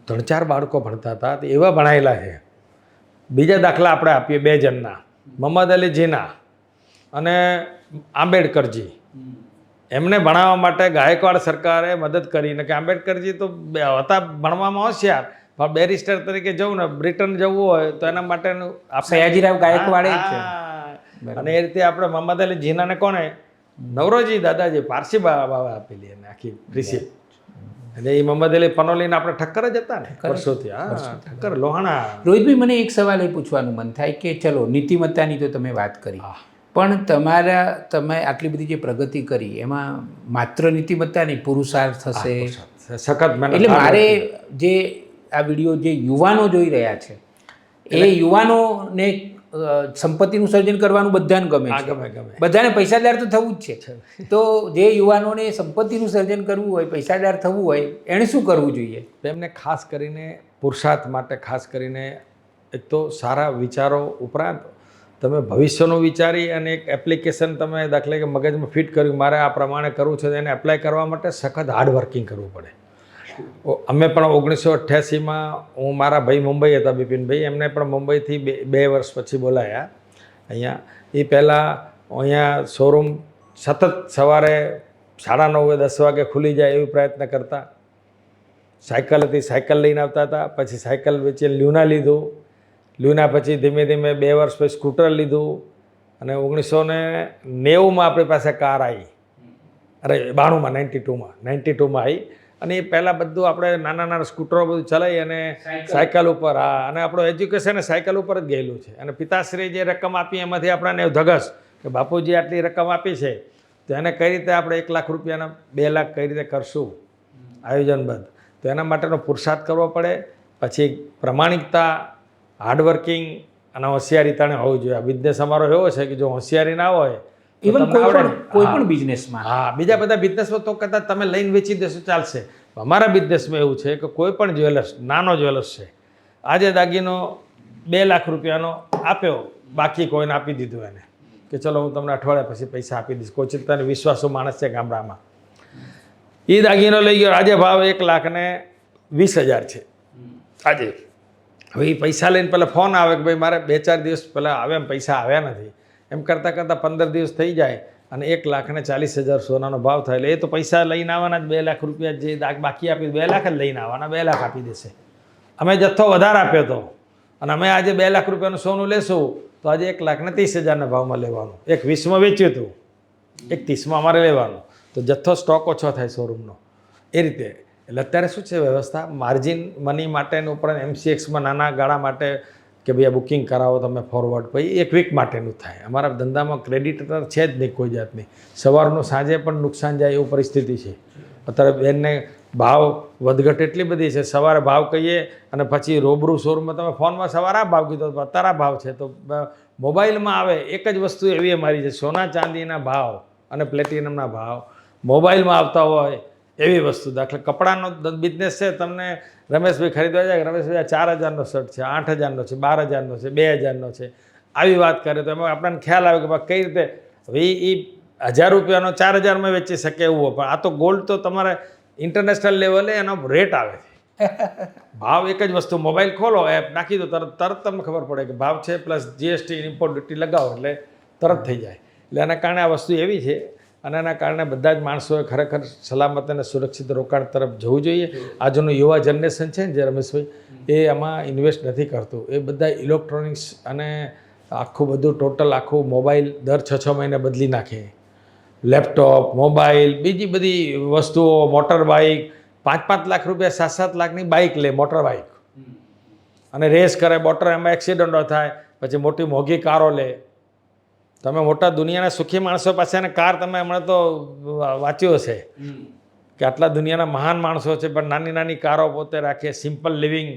[SPEAKER 2] 3-4 બાળકો ભણતા હતા, તો એવા ભણાયેલા છે. બીજા દાખલા આપણે આપીએ 2 જણના, મોહમ્મદ અલી જીના અને આંબેડકરજી. એમને ભણાવવા માટે ગાયકવાડ સરકારે મદદ કરીને, કે આંબેડકરજી તો હતા ભણવામાં હોશિયાર, પણ બેરિસ્ટર તરીકે જવું ને બ્રિટન જવું હોય તો એના માટેનું
[SPEAKER 1] સયાજીરાવ ગાયકવાડ છે.
[SPEAKER 2] અને એ રીતે આપણે મોહમ્મદ અલી જીનાને કોને, નવરોજી દાદાજી પારસી બાબા આપેલી એને આખી રિસીપ્ટ. એટલે એ મોહમ્મદ અલી પનોલીને આપણે ઠક્કર જ હતા ને વર્ષોથી. હા, ઠક્કર લોહાણા.
[SPEAKER 1] રોહિતભાઈ, મને એક સવાલ એ પૂછવાનું મન થાય કે ચલો નીતિમત્તાની તો તમે વાત કરી, પણ તમે આટલી બધી જે પ્રગતિ કરી એમાં માત્ર નીતિમત્તા નહીં, પુરુષાર્થ થશે,
[SPEAKER 2] સખત મહેનત.
[SPEAKER 1] એટલે મારે જે આ વિડીયો જે યુવાનો જોઈ રહ્યા છે એ યુવાનોને સંપત્તિનું સર્જન કરવાનું બધાને ગમે છે, બધાને પૈસાદાર તો થવું જ છે. તો જે યુવાનોને સંપત્તિનું સર્જન કરવું હોય, પૈસાદાર થવું હોય, એણે શું કરવું જોઈએ?
[SPEAKER 2] એમને ખાસ કરીને પુરુષાર્થ માટે ખાસ કરીને એક તો સારા વિચારો ઉપરાંત તમે ભવિષ્યનું વિચારી અને એક એપ્લિકેશન તમે દાખલે કે મગજમાં ફિટ કર્યું મારે આ પ્રમાણે કરવું છે, એને એપ્લાય કરવા માટે સખત હાર્ડવર્કિંગ કરવું પડે. અમે પણ 1988માં હું મારા ભાઈ મુંબઈ હતા, બિપિનભાઈ, એમને પણ મુંબઈથી બે વર્ષ પછી બોલાયા અહીંયા. એ પહેલાં અહીંયા શોરૂમ સતત સવારે 9:30 10 વાગે ખુલી જાય એવી પ્રયત્ન કરતા. સાયકલ હતી, સાયકલ લઈને આવતા હતા, પછી સાયકલ વેચી લ્યુના લીધું, લ્યુના પછી ધીમે ધીમે 2 વર્ષ પછી સ્કૂટર લીધું, અને 1990માં આપણી પાસે કાર આવી, અરે 92માં 92માં આવી. અને એ પહેલાં બધું આપણે નાના નાના સ્કૂટરો બધું ચલાવી અને સાયકલ ઉપર. હા, અને આપણું એજ્યુકેશન સાયકલ ઉપર જ ગયેલું છે. અને પિતાશ્રી જે રકમ આપી એમાંથી આપણને ધગસ કે બાપુજી આટલી રકમ આપી છે તો એને કઈ રીતે આપણે 1 લાખ રૂપિયાના 2 લાખ કઈ રીતે કરશું આયોજનબદ્ધ. તો એના માટેનો પુરુષાર્થ કરવો પડે. પછી પ્રમાણિકતા, હાર્ડવર્કિંગ અને હોશિયારી ત્રણે હોવું જોઈએ. આ બિઝનેસ અમારો એવો છે કે જો હોશિયારી ના હોય,
[SPEAKER 1] ઇવન કોઈ પણ બિઝનેસમાં,
[SPEAKER 2] હા, બીજા બધા બિઝનેસમાં તો કદાચ તમે લઈને વેચી દેશો ચાલશે. અમારા બિઝનેસમાં એવું છે કે કોઈ પણ જ્વેલર્સ, નાનો જ્વેલર્સ છે, આજે દાગીનો 2 લાખ રૂપિયાનો આપ્યો, બાકી કોઈને આપી દીધું એને કે ચલો હું તમને અઠવાડિયા પછી પૈસા આપી દઈશ. કોઈ ચિંતાની વિશ્વાસુ માણસ છે ગામડામાં, એ દાગીનો લઈ ગયો, આજે ભાવ 1,20,000 છે આજે. હવે એ પૈસા લઈને પહેલાં ફોન આવે કે ભાઈ મારે 2-4 દિવસ પહેલાં આવે, એમ પૈસા આવ્યા નથી. એમ કરતાં 15 દિવસ થઈ જાય અને 1,40,000 સોનાનો ભાવ થાય. એટલે એ તો પૈસા લઈને આવવાના જ 2 લાખ રૂપિયા જે બાકી આપી 2 લાખ જ લઈને આવવાના, 2 લાખ આપી દેશે. અમે જથ્થો વધારે આપ્યો હતો અને અમે આજે 2 લાખ રૂપિયાનું સોનું લેશું તો આજે 1,30,000ના ભાવમાં લેવાનું. 1,20માં વેચ્યું હતું, 1,30માં અમારે લેવાનું. તો જથ્થો સ્ટોક ઓછો થાય શોરૂમનો એ રીતે. એટલે અત્યારે શું છે વ્યવસ્થા, માર્જિન મની માટેનું ઉપરાંત MCXમાં નાના ગાળા માટે કે ભાઈ આ બુકિંગ કરાવો તમે ફોરવર્ડ, પછી 1 વીક માટેનું થાય. અમારા ધંધામાં ક્રેડિટર છે જ નહીં કોઈ જાતની. સવારનું સાંજે પણ નુકસાન જાય એવું પરિસ્થિતિ છે અત્યારે. બેનને ભાવ વધઘટ એટલી બધી છે, સવારે ભાવ કહીએ અને પછી રૂબરૂ શોરૂમમાં તમે ફોનમાં સવારે આ ભાવ કીધો અત્યારે આ ભાવ છે, તો મોબાઈલમાં આવે એક જ વસ્તુ એવી અમારી છે, સોના ચાંદીના ભાવ અને પ્લેટિનમના ભાવ મોબાઈલમાં આવતા હોય એવી વસ્તુ. દાખલે કપડાનો બિઝનેસ છે, તમને રમેશભાઈ ખરીદવા જાય, રમેશભાઈ 4,000નો શર્ટ છે, 8,000નો છે, 12,000નો છે, 2,000નો છે, આવી વાત કરે તો એમાં આપણને ખ્યાલ આવે કે કઈ રીતે હવે એ 1,000 રૂપિયાનો 4,000માં વેચી શકે એવું હોય. પણ આ તો ગોલ્ડ તો તમારે ઇન્ટરનેશનલ લેવલે એનો રેટ આવે છે. ભાવ એક જ વસ્તુ, મોબાઈલ ખોલો, એપ નાખી દો, તરત તમને ખબર પડે કે ભાવ છે, પ્લસ GST ઇમ્પોર્ટ ડ્યુટી લગાવો એટલે તરત થઈ જાય. એટલે એના કારણે આ વસ્તુ એવી છે. અને એના કારણે બધા જ માણસોએ ખરેખર સલામત અને સુરક્ષિત રોકાણ તરફ જવું જોઈએ. આજનું યુવા જનરેશન છે ને જે રમેશભાઈ, એ આમાં ઇન્વેસ્ટ નથી કરતું. એ બધા ઇલેક્ટ્રોનિક્સ અને આખું બધું ટોટલ આખું મોબાઈલ દર 6 મહિને બદલી નાખે. લેપટોપ, મોબાઈલ, બીજી બધી વસ્તુઓ, મોટર બાઇક, 5-5 લાખ રૂપિયા 7-7 લાખની બાઇક લે, મોટર બાઇક, અને રેસ કરે. મોટર એમાં એક્સિડન્ટો થાય, પછી મોટી મોંઘી કારો લે. તમે મોટા દુનિયાના સુખી માણસો પાસેને કાર તમે હમણાં તો વાંચ્યો છે કે આટલા દુનિયાના મહાન માણસો છે પણ નાની નાની કારો પોતે રાખે. સિમ્પલ લિવિંગ,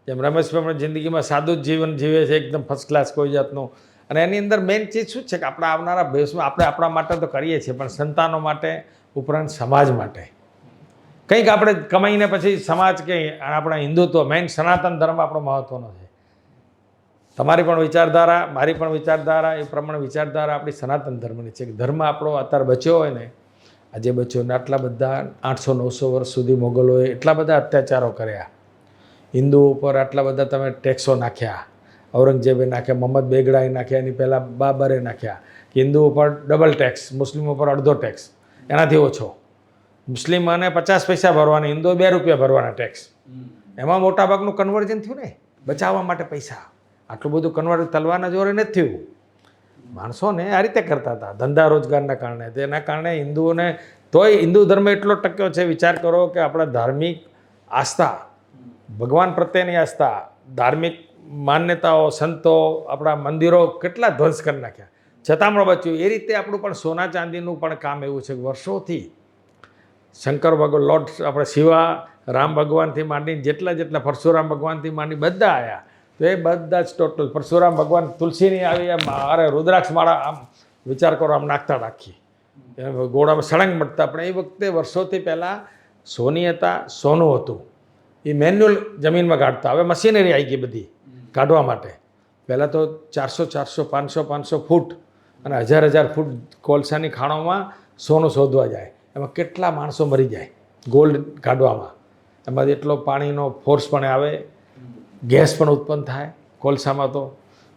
[SPEAKER 2] જેમ રમેશભાઈ જિંદગીમાં સાદું જ જીવન જીવે છે, એકદમ ફર્સ્ટ ક્લાસ કોઈ જાતનું. અને એની અંદર મેઇન ચીજ શું છે કે આપણા આવનારા ભવિષ્યમાં આપણે આપણા માટે તો કરીએ છીએ, પણ સંતાનો માટે ઉપરાંત સમાજ માટે કંઈક આપણે કમાઈને પછી સમાજ કે આપણા હિન્દુત્વ, મેઇન સનાતન ધર્મ આપણો મહત્ત્વનો છે. તમારી પણ વિચારધારા, મારી પણ વિચારધારા, એ પ્રમાણે વિચારધારા આપણી સનાતન ધર્મની છે. કે ધર્મ આપણો અત્યારે બચ્યો હોય ને, આજે બચ્યો ને, આટલા બધા 800-900 વર્ષ સુધી મોગલોએ એટલા બધા અત્યાચારો કર્યા હિન્દુ ઉપર, આટલા બધા તમે ટેક્સો નાખ્યા, ઔરંગઝેબે નાખ્યા, મોહમ્મદ બેગડાએ નાખ્યા, એની પહેલાં બાબરે નાખ્યા. હિન્દુ ઉપર ડબલ ટેક્સ, મુસ્લિમ ઉપર અડધો ટેક્સ, એનાથી ઓછો. મુસ્લિમને 50 પૈસા ભરવાના, હિન્દુએ 2 રૂપિયા ભરવાના ટેક્સ. એમાં મોટાભાગનું કન્વર્જન થયું ને, બચાવવા માટે પૈસા. આટલું બધું કન્વર્ટ તલવારના જોરે નથી થયું. માણસોને આ રીતે કરતા હતા ધંધા રોજગારના કારણે. તેના કારણે હિન્દુઓને તોય હિન્દુ ધર્મ એટલો ટક્યો છે. વિચાર કરો કે આપણા ધાર્મિક આસ્થા, ભગવાન પ્રત્યેની આસ્થા, ધાર્મિક માન્યતાઓ, સંતો, આપણા મંદિરો કેટલા ધ્વંસ કરી નાખ્યા, છતાં પણ બચ્યું. એ રીતે આપણું પણ સોના ચાંદીનું પણ કામ એવું છે કે વર્ષોથી શંકર ભગવાન, લોર્ડ આપણે શિવા, રામ ભગવાનથી માંડીને જેટલા પરશુરામ ભગવાનથી માંડી બધા આવ્યા. તો એ બધા જ ટોટલ પરશુરામ ભગવાન તુલસીની આવી અરે રુદ્રાક્ષ માળા આમ વિચાર કરો આમ નાખતા રાખી, ગોળામાં સળંગ મળતા. પણ એ વખતે વર્ષોથી પહેલાં સોની હતા, સોનું હતું. એ મેન્યુઅલ જમીનમાં કાઢતા. હવે મશીનરી આવી ગઈ બધી કાઢવા માટે. પહેલાં તો 400 500 ફૂટ અને 1000 ફૂટ કોલસાની ખાણોમાં સોનું શોધવા જાય. એમાં કેટલા માણસો મરી જાય ગોલ્ડ કાઢવામાં. એમાં એટલો પાણીનો ફોર્સ પણ આવે, ગેસ પણ ઉત્પન્ન થાય કોલસામાં. તો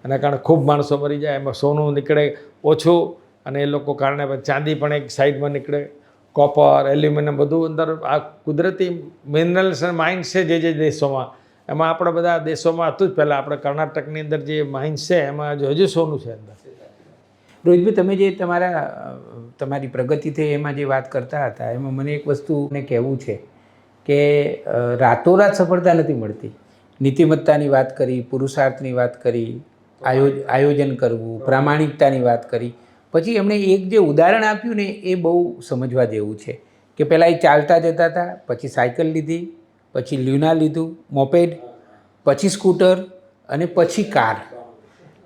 [SPEAKER 2] એના કારણે ખૂબ માણસો મરી જાય. એમાં સોનું નીકળે ઓછું અને એ લોકો કારણે ચાંદી પણ એક સાઈડમાં નીકળે, કોપર, એલ્યુમિનિયમ બધું અંદર. આ કુદરતી મિનરલ્સ અને માઇન્સ છે જે દેશોમાં, એમાં આપણા બધા દેશોમાં હતું જ. પહેલાં આપણે કર્ણાટકની અંદર જે માઇન્સ છે એમાં હજુ સોનું છે અંદર.
[SPEAKER 1] રોહિતભાઈ, તમે જે તમારી પ્રગતિ થઈ એમાં જે વાત કરતા હતા, એમાં મને એક વસ્તુને કહેવું છે કે રાતોરાત સફળતા નથી મળતી. નીતિમત્તાની વાત કરી, પુરુષાર્થની વાત કરી, આયોજન કરવું, પ્રામાણિકતાની વાત કરી. પછી એમણે એક જે ઉદાહરણ આપ્યું ને એ બહુ સમજવા જેવું છે કે પહેલાં એ ચાલતા જતા હતા, પછી સાયકલ લીધી, પછી લ્યુના લીધું, મોપેડ, પછી સ્કૂટર અને પછી કાર.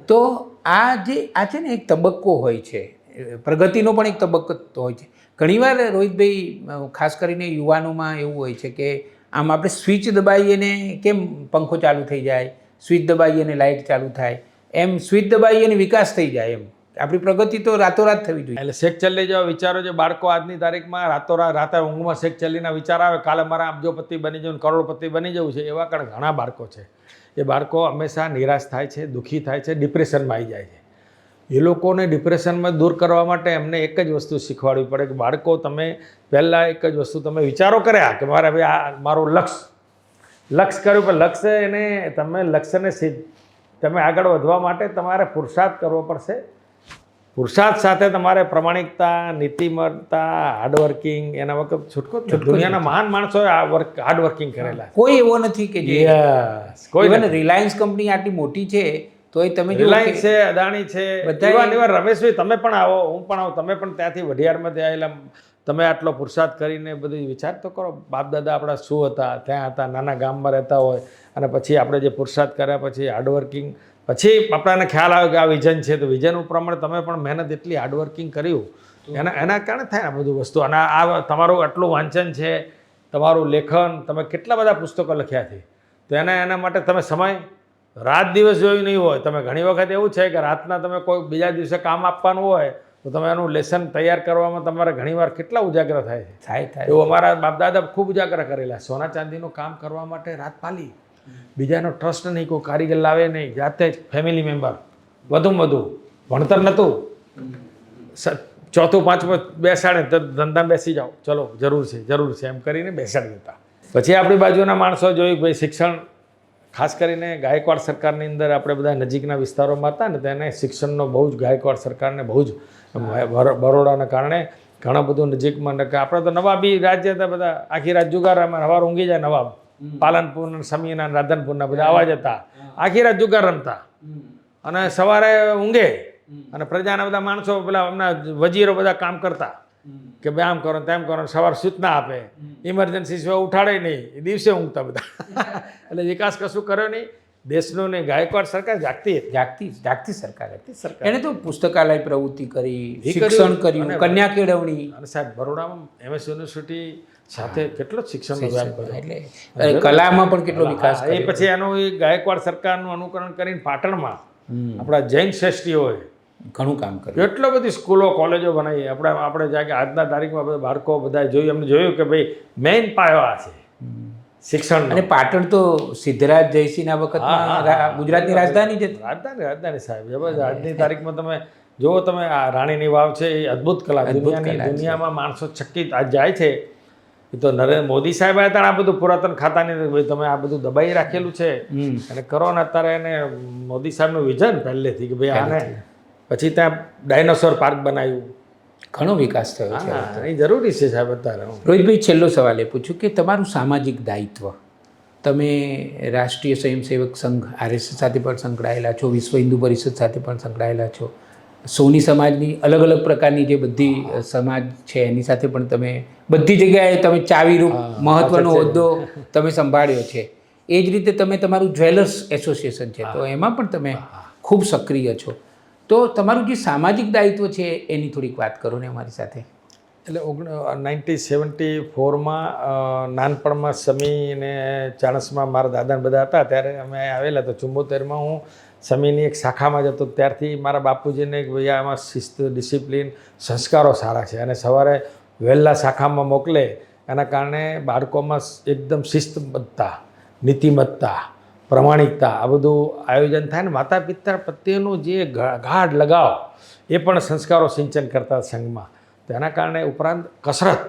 [SPEAKER 1] તો આ છે ને એક તબક્કો હોય છે, પ્રગતિનો પણ એક તબક્કો હોય છે. ઘણીવાર રોહિતભાઈ, ખાસ કરીને યુવાનોમાં એવું હોય છે કે આમ આપણે સ્વિચ દબાવીએ ને કેમ પંખો ચાલુ થઈ જાય, સ્વિચ દબાવીએ ને લાઇટ ચાલુ થાય, એમ સ્વિચ દબાવીએ ને વિકાસ થઈ જાય. એમ આપણી પ્રગતિ તો રાતોરાત થવી જોઈએ.
[SPEAKER 2] એટલે શેક ચલ્લી જેવા વિચારો જે બાળકો આજની તારીખમાં રાતે ઊંઘમાં શેક ચલ્લીના વિચાર આવે, કાલે મારા અબજોપતિ બની જવું, કરોડપતિ બની જવું છે, એવા ઘણા બાળકો છે. એ બાળકો હંમેશા નિરાશ થાય છે, દુઃખી થાય છે, ડિપ્રેશનમાં આવી જાય છે. એ લોકોને ડિપ્રેશનમાં દૂર કરવા માટે એમને એક જ વસ્તુ શીખવાડવી પડે કે બાળકો, તમે પહેલાં એક જ વસ્તુ તમે વિચારો કર્યા કે મારે ભાઈ આ મારું લક્ષ્ય કર્યું, પણ લક્ષ્ય એને લક્ષ્યને તમે આગળ વધવા માટે તમારે પુરુષાર્થ કરવો પડશે. પુરુષાર્થ સાથે તમારે પ્રમાણિકતા, નીતિમત્તા, હાર્ડવર્કિંગ, એના વખત છૂટકો. દુનિયાના મહાન માણસોએ હાર્ડવર્કિંગ કરેલા.
[SPEAKER 1] કોઈ એવો નથી કે જે કોઈ રિલાયન્સ કંપની આટલી મોટી છે તો એ તમે
[SPEAKER 2] રિલાયન્સ છે, અદાણી છે, બધા. રમેશભાઈ તમે પણ આવો, હું પણ આવું, તમે પણ ત્યાંથી વઢિયારમાંથી આવેલા. તમે આટલો પુરુષાર્થ કરીને બધું વિચાર તો કરો. બાપ દાદા આપણા શું હતા, ત્યાં હતા, નાના ગામમાં રહેતા હોય, અને પછી આપણે જે પુરુષાર્થ કર્યા, પછી હાર્ડવર્કિંગ, પછી આપણને ખ્યાલ આવે કે આ વિઝન છે, તો વિઝન પ્રમાણે તમે પણ મહેનત એટલી હાર્ડવર્કિંગ કર્યું, એના કારણે થાય આ બધું વસ્તુ. અને આ તમારું આટલું વાંચન છે, તમારું લેખન, તમે કેટલા બધા પુસ્તકો લખ્યા છે, તો એના માટે તમે સમય રાત દિવસ જોયું નહીં હોય. તમે ઘણી વખત એવું છે કે રાતના તમે કોઈ બીજા દિવસે કામ આપવાનું હોય તો તમે એનું લેસન તૈયાર કરવામાં તમારે ઘણીવાર કેટલા ઉજાગરા થાય છે. એવું અમારા બાપદાદા ખૂબ ઉજાગરા કરેલા. સોના ચાંદીનું કામ કરવા માટે રાત પાલી, બીજાનો ટ્રસ્ટ નહીં, કોઈ કારીગર લાવે નહીં, જાતે જ ફેમિલી મેમ્બર, વધુમાં વધુ ભણતર નહોતું, 4થું 5મું બેસાડે તો ધંધા બેસી જાઓ, ચલો જરૂર છે એમ કરીને બેસાડી દેતા. પછી આપણી બાજુના માણસો જોયું ભાઈ શિક્ષણ, ખાસ કરીને ગાયકવાડ સરકારની અંદર આપણે બધા નજીકના વિસ્તારોમાં હતા ને, તેને શિક્ષણનો બહુ જ ગાયકવાડ સરકારને બહુ જ બરોડાના કારણે ઘણા બધું નજીકમાં. આપણે તો નવાબી રાજ્ય હતા બધા, આખી રાત જુગારમાં સવાર ઊંઘી જાય નવાબ, પાલનપુર, સમીના, રાધનપુરના બધા આવા જતા, આખી રાત જુગાર રમતા અને સવારે ઊંઘે, અને પ્રજાના બધા માણસો પેલા એમના વજીરો બધા કામ કરતા કે ભાઈ આમ કરો તેમ કરો, સવાર સૂચના આપે, ઇમરજન્સી સિવાય ઉઠાડે નહીં, દિવસે ઊંઘતા બધા. એટલે વિકાસ કશું કર્યો નહીં દેશનો ને. ગાયકવાડ સરકાર જાગતી સરકાર હતી.
[SPEAKER 1] એને તો પુસ્તકાલય પ્રવૃત્તિ કરી, શિક્ષણ કર્યું, કન્યા કેળવણી.
[SPEAKER 2] અને સાહેબ બરોડામાં MS યુનિવર્સિટી સાથે કેટલો શિક્ષણનો વ્યાપ કર્યો,
[SPEAKER 1] એટલે કલામાં પણ કેટલો વિકાસ.
[SPEAKER 2] એ પછી એનું ગાયકવાડ સરકારનું અનુકરણ કરીને પાટણમાં આપણા જૈન શ્રેષ્ઠીઓએ
[SPEAKER 1] ઘણું કામ કર્યું.
[SPEAKER 2] કેટલો બધી સ્કૂલો, કોલેજો બનાવી. આપણે જાય કે આજના તારીખમાં બધા બાળકો બધા જોયું, એમને જોયું કે ભાઈ મેઇન પાયો આ છે શિક્ષણ.
[SPEAKER 1] અને પાટણ તો સિદ્ધરાજ જયસિંહના વખતમાં ગુજરાતની રાજધાની જ હતી.
[SPEAKER 2] રાજધાની સાહેબ જબરદસ્ત. આજની તારીખમાં તમે જુઓ, તમે આ રાણીની વાવ છે, એ અદ્ભુત કલા. દુનિયામાં માણસો ચકિત આજ જાય છે. એ તો નરેન્દ્ર મોદી સાહેબ આવ્યા હતા, આ બધું પુરાતન ખાતાની તમે આ બધું દબાઈ રાખેલું છે અને કરો ને. અત્યારે એને મોદી સાહેબનું વિઝન પહેલેથી કે ભાઈ આને, પછી ત્યાં ડાયનોસોર પાર્ક બનાવ્યું,
[SPEAKER 1] ઘણો વિકાસ થયો છે.
[SPEAKER 2] હા એ જરૂરી છે સાહેબ અત્યારે.
[SPEAKER 1] રોહિતભાઈ, છેલ્લો સવાલ એ પૂછ્યું કે તમારું સામાજિક દાયિત્વ, તમે રાષ્ટ્રીય સ્વયંસેવક સંઘ RSS સાથે પણ સંકળાયેલા છો, વિશ્વ હિન્દુ પરિષદ સાથે પણ સંકળાયેલા છો, સોની સમાજની અલગ અલગ પ્રકારની જે બધી સમાજ છે એની સાથે પણ તમે બધી જગ્યાએ તમે ચાવીરૂપ મહત્ત્વનો હોદ્દો તમે સંભાળ્યો છે. એ જ રીતે તમે તમારું જ્વેલર્સ એસોસિએશન છે તો એમાં પણ તમે ખૂબ સક્રિય છો. તો તમારું જે સામાજિક દાયિત્વ છે એની થોડીક વાત કરો ને અમારી સાથે.
[SPEAKER 2] એટલે 1974માં નાનપણમાં સમી ને ચાણસમાં મારા દાદાને બધા હતા ત્યારે અમે આવેલા. તો 74માં હું સમીની એક શાખામાં જતો. ત્યારથી મારા બાપુજીને કે ભાઈ આમાં શિસ્ત, ડિસિપ્લિન, સંસ્કારો સારા છે અને સવારે વહેલા શાખામાં મોકલે એના કારણે બાળકોમાં એકદમ શિસ્તબદ્ધતા, નીતિમત્તા, પ્રમાણિકતા આ બધું આયોજન થાય ને માતા પિતા પ્રત્યેનું જે ગાઢ લગાવ એ પણ સંસ્કારો સિંચન કરતા સંઘમાં. તો એના કારણે ઉપરાંત કસરત,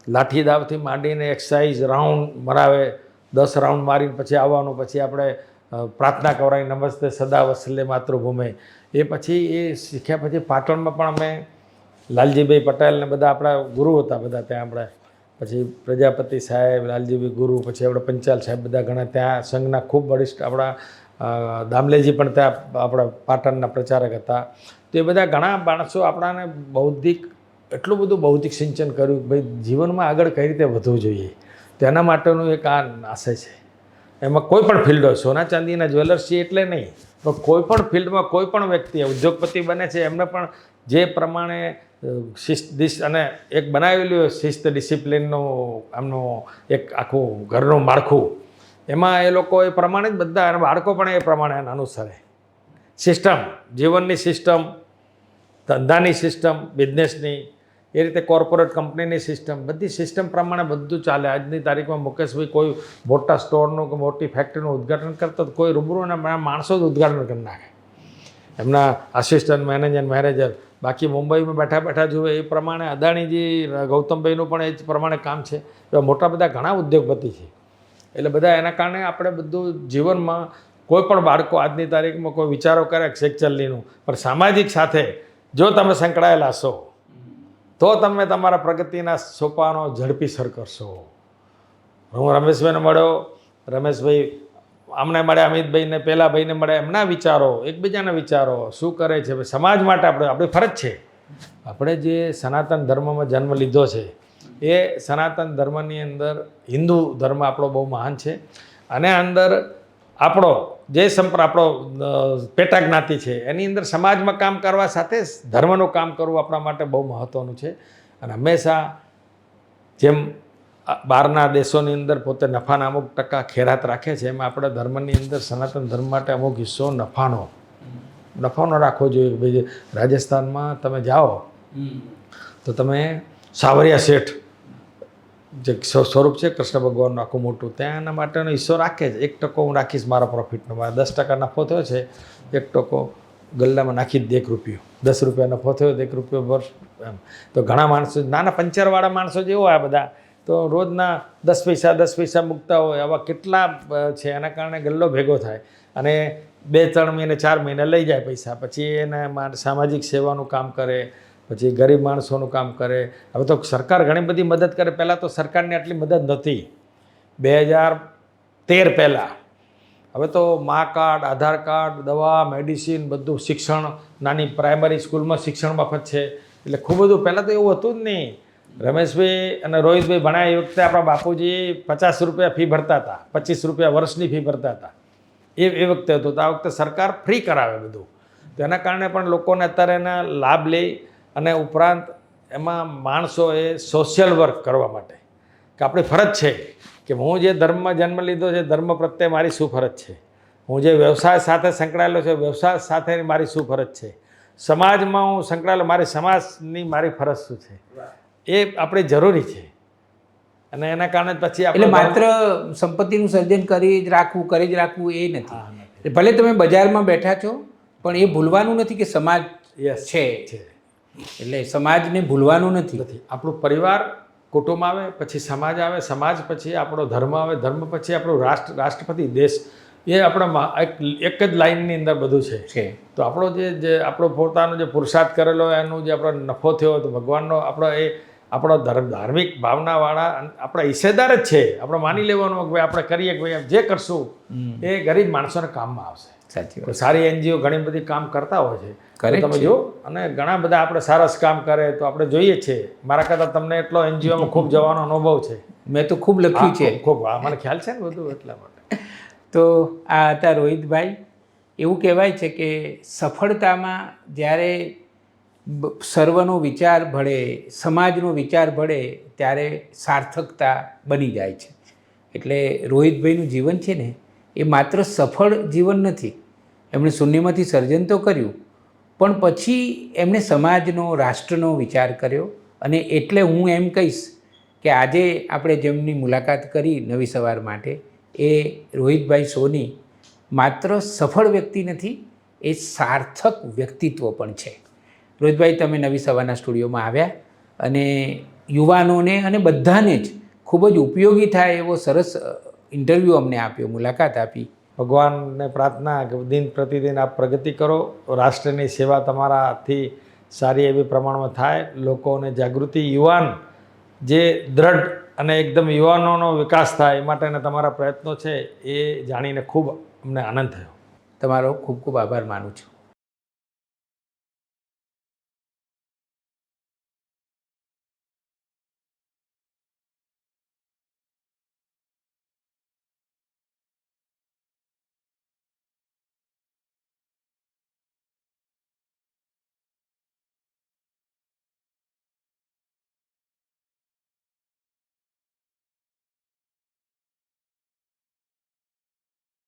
[SPEAKER 2] લાઠી દાવથી માંડીને એક્સરસાઇઝ રાઉન્ડ મરાવે, 10 રાઉન્ડ મારીને પછી આવવાનું, પછી આપણે પ્રાર્થના કરાવી નમસ્તે સદા વત્સલ્ય માતૃભૂમિ. એ પછી એ શીખ્યા પછી પાટણમાં પણ અમે લાલજીભાઈ પટેલ ને બધા આપણા ગુરુ હતા બધા ત્યાં આપણે, પછી પ્રજાપતિ સાહેબ, લાલજીભાઈ ગુરુ, પછી આપણે પંચાલ સાહેબ બધા ઘણા ત્યાં સંઘના ખૂબ વરિષ્ઠ આપણા દામલેજી પણ ત્યાં આપણા પાટણના પ્રચારક હતા. તો એ બધા ઘણા માણસો આપણાને બૌદ્ધિક એટલું બધું બૌદ્ધિક સિંચન કર્યું કે ભાઈ જીવનમાં આગળ કઈ રીતે વધવું જોઈએ. તેના માટેનું એક આ આશય છે. એમાં કોઈ પણ ફિલ્ડ હોય, સોના ચાંદીના જ્વેલર્સ છે એટલે નહીં, પણ કોઈ પણ ફિલ્ડમાં કોઈ પણ વ્યક્તિ ઉદ્યોગપતિ બને છે એમને પણ જે પ્રમાણે શિસ્ત અને એક બનાવેલું હોય શિસ્ત ડિસિપ્લિનનું આમનું એક આખું ઘરનું માળખું, એમાં એ લોકો એ પ્રમાણે જ બધા અને બાળકો પણ એ પ્રમાણે અનુસરે. સિસ્ટમ, જીવનની સિસ્ટમ, ધંધાની સિસ્ટમ, બિઝનેસની, એ રીતે કોર્પોરેટ કંપનીની સિસ્ટમ, બધી સિસ્ટમ પ્રમાણે બધું ચાલે. આજની તારીખમાં મુકેશભાઈ કોઈ મોટા સ્ટોરનું કે મોટી ફેક્ટરીનું ઉદ્ઘાટન કરતો કોઈ રૂબરૂના માણસો જ ઉદ્ઘાટન કરી નાખે, એમના આસિસ્ટન્ટ મેનેજર. બાકી મુંબઈમાં બેઠા બેઠા જુએ એ પ્રમાણે અદાણીજી ગૌતમભાઈનું પણ એ જ પ્રમાણે કામ છે. એવા મોટા બધા ઘણા ઉદ્યોગપતિ છે. એટલે બધા એના કારણે આપણે બધું જીવનમાં કોઈ પણ બાળકો આજની તારીખમાં કોઈ વિચારો કરે સેક્ચરલીનું, પણ સામાજિક સાથે જો તમે સંકળાયેલા છો તો તમે તમારા પ્રગતિના સોપાનો ઝડપી સર કરશો. હું રમેશભાઈને મળ્યો, રમેશભાઈ અમને મળ્યા, અમિતભાઈને, પહેલા ભાઈને મળ્યા, એમના વિચારો, એકબીજાના વિચારો શું કરે છે. સમાજ માટે આપણી ફરજ છે. આપણે જે સનાતન ધર્મમાં જન્મ લીધો છે એ સનાતન ધર્મની અંદર હિન્દુ ધર્મ આપણો બહુ મહાન છે અને અંદર આપણો જે આપણો પેટા જ્ઞાતિ છે એની અંદર સમાજમાં કામ કરવા સાથે ધર્મનું કામ કરવું આપણા માટે બહુ મહત્ત્વનું છે. અને હંમેશા જેમ બહારના દેશોની અંદર પોતે નફાના અમુક ટકા ખેરાત રાખે છે એમાં આપણે ધર્મની અંદર સનાતન ધર્મ માટે અમુક હિસ્સો નફાનો રાખવો જોઈએ. ભાઈ રાજસ્થાનમાં તમે જાઓ તો તમે સાવરિયા શેઠ જે સ્વરૂપ છે કૃષ્ણ ભગવાનનું આખું મોટું, ત્યાં એના માટેનો હિસ્સો રાખે છે. 1% હું રાખીશ મારા પ્રોફિટનો, મારા 10% નફો થયો છે, 1% ગલ્લામાં નાખી જ દે, 1 રૂપિયો, 10 રૂપિયા નફો થયો, 1 રૂપિયો વર્ષ એમ. તો ઘણા માણસો, નાના પંચરવાળા માણસો જે હોય આ બધા, તો રોજના 10 પૈસા મૂકતા હોય. આવા કેટલા છે. એના કારણે ગલ્લો ભેગો થાય અને 2-3 મહિને 4 મહિને લઈ જાય પૈસા. પછી એને સામાજિક સેવાનું કામ કરે, પછી ગરીબ માણસોનું કામ કરે. હવે તો સરકાર ઘણી બધી મદદ કરે. પહેલાં તો સરકારની આટલી મદદ નહોતી 2013 પહેલાં. હવે તો મા કાર્ડ, આધાર કાર્ડ, દવા, મેડિસિન, બધું શિક્ષણ, નાની પ્રાઇમરી સ્કૂલમાં શિક્ષણ મફત છે. એટલે ખૂબ બધું. પહેલાં તો એવું હતું જ નહીં. રમેશભાઈ અને રોહિતભાઈ ભણાય એ વખતે આપણા બાપુજી 50 રૂપિયા ફી ભરતા હતા, 25 રૂપિયા વર્ષની ફી ભરતા હતા. એ વખતે હતું. તો આ વખતે સરકાર ફ્રી કરાવે બધું. તો એના કારણે પણ લોકોને અત્યારે એના લાભ લે. અને ઉપરાંત એમાં માણસોએ સોશિયલ વર્ક કરવા માટે કે આપણી ફરજ છે કે હું જે ધર્મમાં જન્મ લીધો છે ધર્મ પ્રત્યે મારી શું ફરજ છે, હું જે વ્યવસાય સાથે સંકળાયેલો છે વ્યવસાય સાથે મારી શું ફરજ છે, સમાજમાં હું સંકળાયેલો મારી સમાજની મારી ફરજ શું છે, એ આપણે જરૂરી છે. અને એના કારણે પછી
[SPEAKER 1] એટલે માત્ર સંપત્તિનું સર્જન કરી જ રાખવું એ નથી. ભલે તમે બજારમાં બેઠા છો પણ એ ભૂલવાનું નથી કે સમાજ છે. એટલે સમાજને ભૂલવાનું નથી.
[SPEAKER 2] આપણું પરિવાર કુટુંબ આવે, પછી સમાજ આવે, સમાજ પછી આપણો ધર્મ આવે, ધર્મ પછી આપણું રાષ્ટ્રપતિ દેશ. એ આપણા એક જ લાઇનની અંદર બધું છે. તો આપણો જે આપણો પોતાનો જે પુરુષાર્થ કરેલો હોય એનું જે આપણો નફો થયો હોય તો ભગવાનનો આપણો ધાર્મિક ભાવનાવાળા આપણા હિસ્સેદાર જ છે. આપણે માની લેવાનું કે ભાઈ આપણે કરીએ કે ભાઈ જે કરશું એ ગરીબ માણસોને કામમાં આવશે.
[SPEAKER 1] સાચી
[SPEAKER 2] તો સારી એનજીઓ ઘણી બધી કામ કરતા હોય છે.
[SPEAKER 1] Correct
[SPEAKER 2] તમે જો અને ઘણા બધા આપણે સરસ કામ કરે તો આપણે જોઈએ છીએ. મારા કરતાં તમને એટલો એનજીઓમાં ખૂબ જવાનો અનુભવ છે.
[SPEAKER 1] મેં તો ખૂબ લખ્યું છે.
[SPEAKER 2] ખૂબ મને ખ્યાલ છે ને બધું એટલા માટે.
[SPEAKER 1] તો આ હતા રોહિતભાઈ. એવું કહેવાય છે કે સફળતામાં જ્યારે સર્વનો વિચાર ભળે, સમાજનો વિચાર ભળે ત્યારે સાર્થકતા બની જાય છે. એટલે રોહિતભાઈનું જીવન છે ને એ માત્ર સફળ જીવન નથી. એમણે શૂન્યમાંથી સર્જન તો કર્યું પણ પછી એમણે સમાજનો, રાષ્ટ્રનો વિચાર કર્યો. અને એટલે હું એમ કહીશ કે આજે આપણે જેમની મુલાકાત કરી નવી સવાર માટે એ રોહિતભાઈ સોની માત્ર સફળ વ્યક્તિ નથી, એ સાર્થક વ્યક્તિત્વ પણ છે. રોહિતભાઈ, તમે નવી સવારના સ્ટુડિયોમાં આવ્યા અને યુવાનોને અને બધાને જ ખૂબ જ ઉપયોગી થાય એવો સરસ ઇન્ટરવ્યૂ અમને આપ્યો, મુલાકાત આપી.
[SPEAKER 2] ભગવાનને પ્રાર્થના કે દિન પ્રતિદિન આપ પ્રગતિ કરો, રાષ્ટ્રની સેવા તમારાથી સારી એવી પ્રમાણમાં થાય, લોકોને જાગૃતિ, યુવાન જે દ્રઢ અને એકદમ યુવાનોનો વિકાસ થાય એ માટેના તમારા પ્રયત્નો છે એ જાણીને ખૂબ અમને આનંદ થયો.
[SPEAKER 1] તમારો ખૂબ ખૂબ આભાર માનું છું.